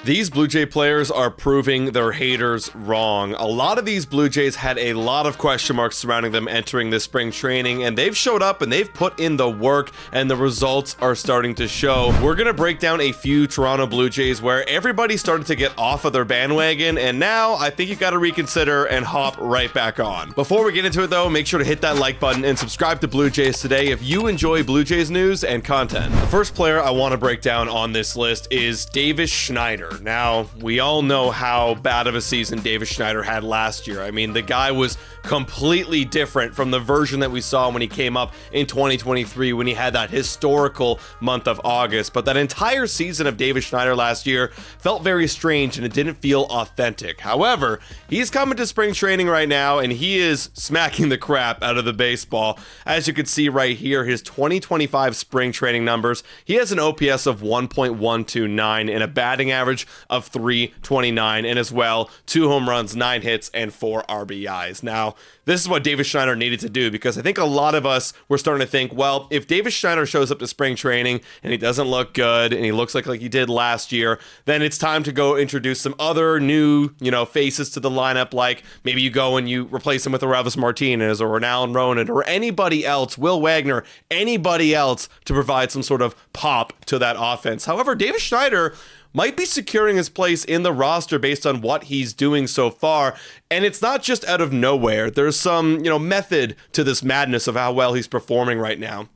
These Blue Jay players are proving their haters wrong. A lot of these Blue Jays had a lot of question marks surrounding them entering this spring training, and they've showed up and they've put in the work, and the results are starting to show. We're going to break down a few Toronto Blue Jays where everybody started to get off of their bandwagon, and now I think you got to reconsider and hop right back on. Before we get into it though, make sure to hit that like button and subscribe to Blue Jays Today if you enjoy Blue Jays news and content. The first player I want to break down on this list is Davis Schneider. Now, we all know how bad of a season Davis Schneider had last year. I mean, the guy was completely different from the version that we saw when he came up in 2023 when he had that historical month of August. But that entire season of Davis Schneider last year felt very strange and it didn't feel authentic. However, he's coming to spring training right now and he is smacking the crap out of the baseball. As you can see right here, his 2025 spring training numbers, he has an OPS of 1.129 and a batting average of 329, and as well 2 home runs, 9 hits, and 4 RBIs. Now, this is what Davis Schneider needed to do, because I think a lot of us were starting to think, well, if Davis Schneider shows up to spring training and he doesn't look good and he looks like he did last year, then it's time to go introduce some other new, faces to the lineup, like maybe you go and you replace him with a Ravis Martinez or an Alan Ronan or anybody else, Will Wagner, anybody else to provide some sort of pop to that offense. However, Davis Schneider might be securing his place in the roster based on what he's doing so far. And it's not just out of nowhere. There's some, method to this madness of how well he's performing right now.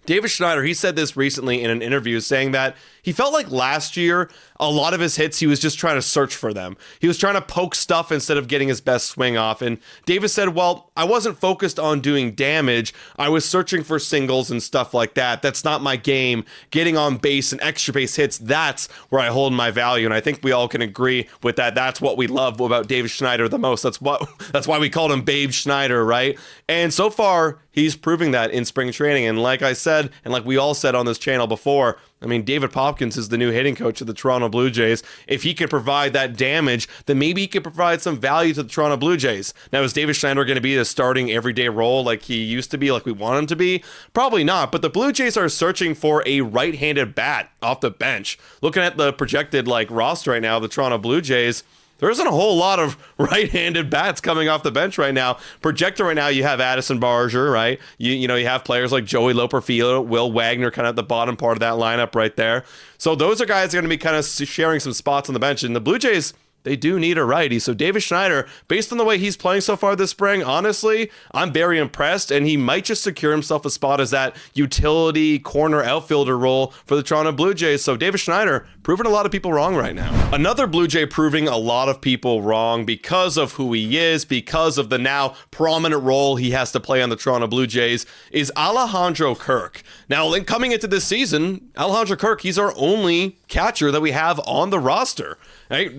Davis Schneider, he said this recently in an interview, saying that he felt like last year, a lot of his hits, he was just trying to search for them. He was trying to poke stuff instead of getting his best swing off. And Davis said, well, I wasn't focused on doing damage. I was searching for singles and stuff like that. That's not my game. Getting on base and extra base hits, that's where I hold my value. And I think we all can agree with that. That's what we love about Davis Schneider the most. That's why we called him Babe Schneider, right? And so far, he's proving that in spring training. And like I said, and like we all said on this channel before, I mean, David Popkins is the new hitting coach of the Toronto Blue Jays. If he can provide that damage, then maybe he can provide some value to the Toronto Blue Jays. Now, is Davis Schneider going to be the starting everyday role like he used to be, like we want him to be? Probably not, but the Blue Jays are searching for a right-handed bat off the bench. Looking at the projected roster right now, the Toronto Blue Jays, there isn't a whole lot of right-handed bats coming off the bench right now. Projected right now, you have Addison Barger, right? You have players like Joey Loperfield, Will Wagner kind of at the bottom part of that lineup right there. So those are guys that are going to be kind of sharing some spots on the bench. And the Blue Jays, they do need a righty. So Davis Schneider, based on the way he's playing so far this spring, honestly, I'm very impressed, and he might just secure himself a spot as that utility corner outfielder role for the Toronto Blue Jays. So Davis Schneider proving a lot of people wrong right now. Another Blue Jay proving a lot of people wrong because of who he is, because of the now prominent role he has to play on the Toronto Blue Jays, is Alejandro Kirk. Now, coming into this season, Alejandro Kirk, he's our only catcher that we have on the roster. Right?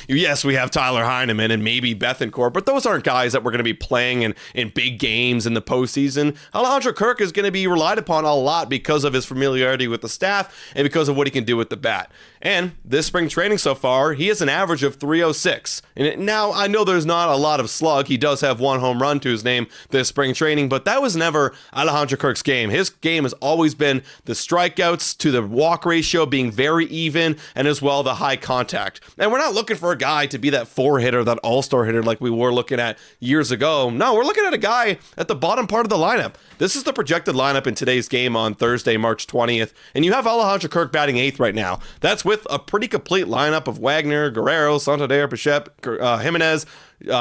Yes, we have Tyler Heineman and maybe Bethancourt, but those aren't guys that we're going to be playing in big games in the postseason. Alejandro Kirk is going to be relied upon a lot because of his familiarity with the staff and because of what he can do with the bat. And this spring training so far, he has an average of 306. And now I know there's not a lot of slug. He does have 1 home run to his name this spring training, but that was never Alejandro Kirk's game. His game has always been the strikeouts to the walk ratio being very even, and as well the high contact. And we're not looking for a guy to be that 4-hitter, that all-star hitter like we were looking at years ago. No, we're looking at a guy at the bottom part of the lineup. This is the projected lineup in today's game on Thursday, March 20th, and you have Alejandro Kirk batting 8th right now. That's with a pretty complete lineup of Wagner, Guerrero, Santander, Bichette, Jimenez,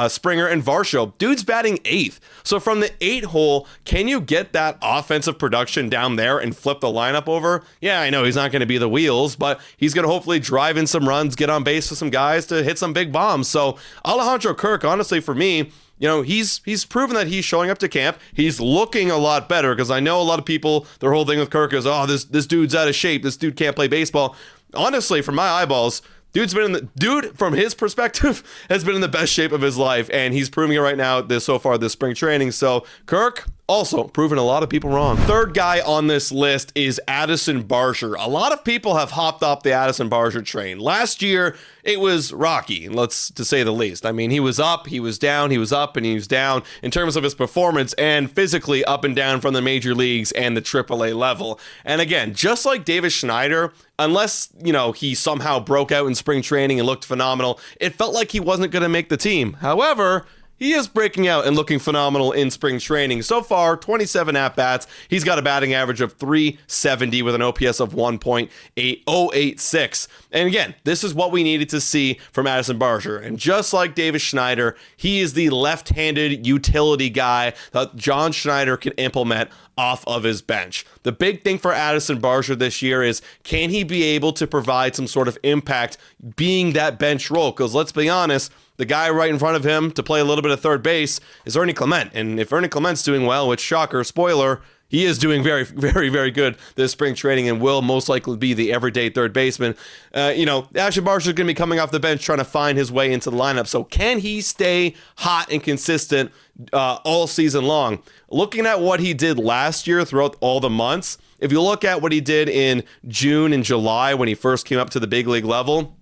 Springer, and Varsho. Dude's batting 8th. So from the 8 hole, can you get that offensive production down there and flip the lineup over? Yeah, I know he's not going to be the wheels, but he's going to hopefully drive in some runs, get on base with some guys to hit some big bombs. So Alejandro Kirk, honestly, for me, he's proven that he's showing up to camp. He's looking a lot better, because I know a lot of people, their whole thing with Kirk is, oh, this dude's out of shape. This dude can't play baseball. Honestly, from my eyeballs, dude, from his perspective, has been in the best shape of his life, and he's proving it right now so far this spring training. So Kirk, Also, proving a lot of people wrong. Third guy on this list is Addison Barger. A lot of people have hopped off the Addison Barger train. Last year, it was rocky, to say the least. I mean, he was up, he was down, he was up, and he was down in terms of his performance and physically up and down from the major leagues and the AAA level. And again, just like Davis Schneider, unless, he somehow broke out in spring training and looked phenomenal, it felt like he wasn't going to make the team. However, he is breaking out and looking phenomenal in spring training. So far, 27 at-bats. He's got a batting average of .370 with an OPS of 1.8086. And again, this is what we needed to see from Addison Barger. And just like Davis Schneider, he is the left-handed utility guy that John Schneider can implement off of his bench. The big thing for Addison Barger this year is, can he be able to provide some sort of impact being that bench role? Because let's be honest, the guy right in front of him to play a little bit of third base is Ernie Clement. And if Ernie Clement's doing well, which, shocker, spoiler, he is doing very, very, very good this spring training and will most likely be the everyday third baseman. Addison Barger is going to be coming off the bench trying to find his way into the lineup. So can he stay hot and consistent all season long? Looking at what he did last year throughout all the months, if you look at what he did in June and July when he first came up to the big league level,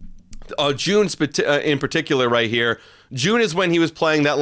June in particular right here, June is when he was playing that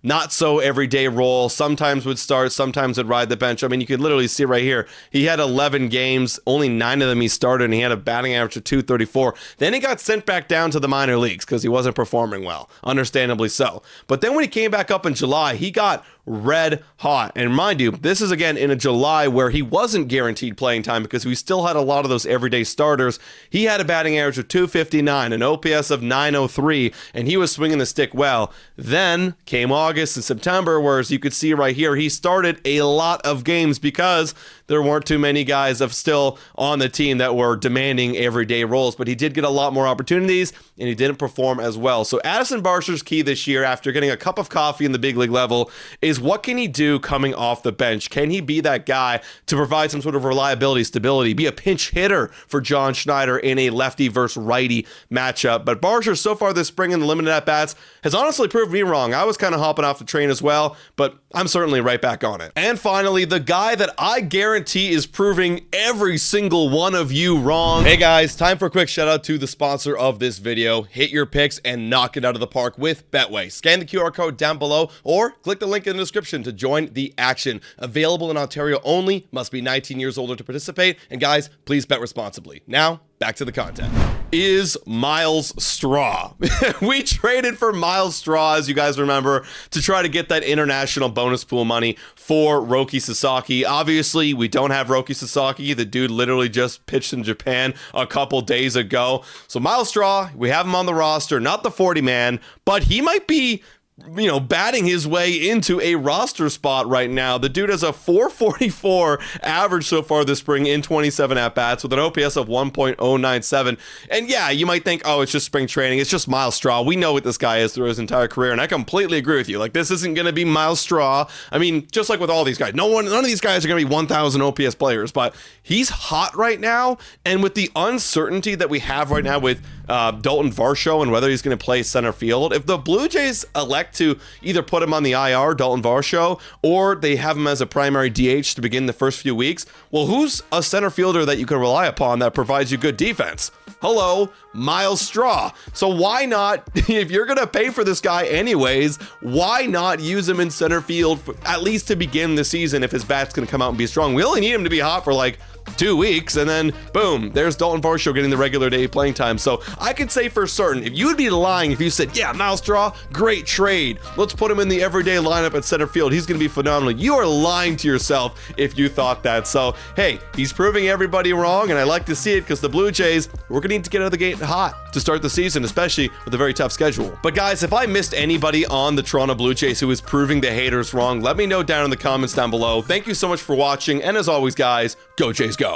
not so everyday role. Sometimes would start, sometimes would ride the bench. I mean, you could literally see right here, he had 11 games, only 9 of them he started, and he had a batting average of .234. Then he got sent back down to the minor leagues because he wasn't performing well, understandably so. But then when he came back up in July, he got red hot. And mind you, this is again in a July where he wasn't guaranteed playing time because we still had a lot of those everyday starters. He had a batting average of .259, an OPS of .903, and he was swinging the stick well. Then came August and September, where, as you could see right here, he started a lot of games because there weren't too many guys still on the team that were demanding everyday roles, but he did get a lot more opportunities and he didn't perform as well. So Addison Barger's key this year, after getting a cup of coffee in the big league level, is what can he do coming off the bench? Can he be that guy to provide some sort of reliability, stability, be a pinch hitter for John Schneider in a lefty versus righty matchup? But Barger so far this spring in the limited at-bats has honestly proved me wrong. I was kind of hopping off the train as well, but I'm certainly right back on it. And finally, the guy that I guarantee is proving every single one of you wrong. Hey guys, time for a quick shout out to the sponsor of this video. Hit your picks and knock it out of the park with Betway. Scan the QR code down below or click the link in the description to join the action. Available in Ontario only, must be 19 years older to participate, and guys, please bet responsibly. Now, back to the content. Is Myles Straw. We traded for Myles Straw, as you guys remember, to try to get that international bonus pool money for Roki Sasaki. Obviously, we don't have Roki Sasaki. The dude literally just pitched in Japan a couple days ago. So Myles Straw, we have him on the roster, not the 40-man, but he might be batting his way into a roster spot right now. The dude has a .444 average so far this spring in 27 at-bats with an OPS of 1.097. And yeah, you might think, oh, it's just spring training. It's just Myles Straw. We know what this guy is through his entire career, and I completely agree with you. This isn't going to be Myles Straw. I mean, just like with all these guys, none of these guys are going to be 1,000 OPS players, but he's hot right now, and with the uncertainty that we have right now with Dalton Varsho and whether he's going to play center field, if the Blue Jays elect to either put him on the IR, Dalton Varsho, or they have him as a primary DH to begin the first few weeks, well, who's a center fielder that you can rely upon that provides you good defense? Hello, Myles Straw. So why not, if you're going to pay for this guy anyways, why not use him in center field at least to begin the season if his bat's going to come out and be strong? We only need him to be hot for 2 weeks, and then boom, there's Dalton Varsho getting the regular day playing time. So I could say for certain, if you would be lying if you said, yeah, Myles Straw, great trade, let's put him in the everyday lineup at center field, he's going to be phenomenal. You are lying to yourself if you thought that. So hey, he's proving everybody wrong, and I like to see it because the Blue Jays, we're going to need to get out of the gate hot to start the season, especially with a very tough schedule. But guys, if I missed anybody on the Toronto Blue Jays who is proving the haters wrong, let me know down in the comments down below. Thank you so much for watching, and as always guys, go Jays go.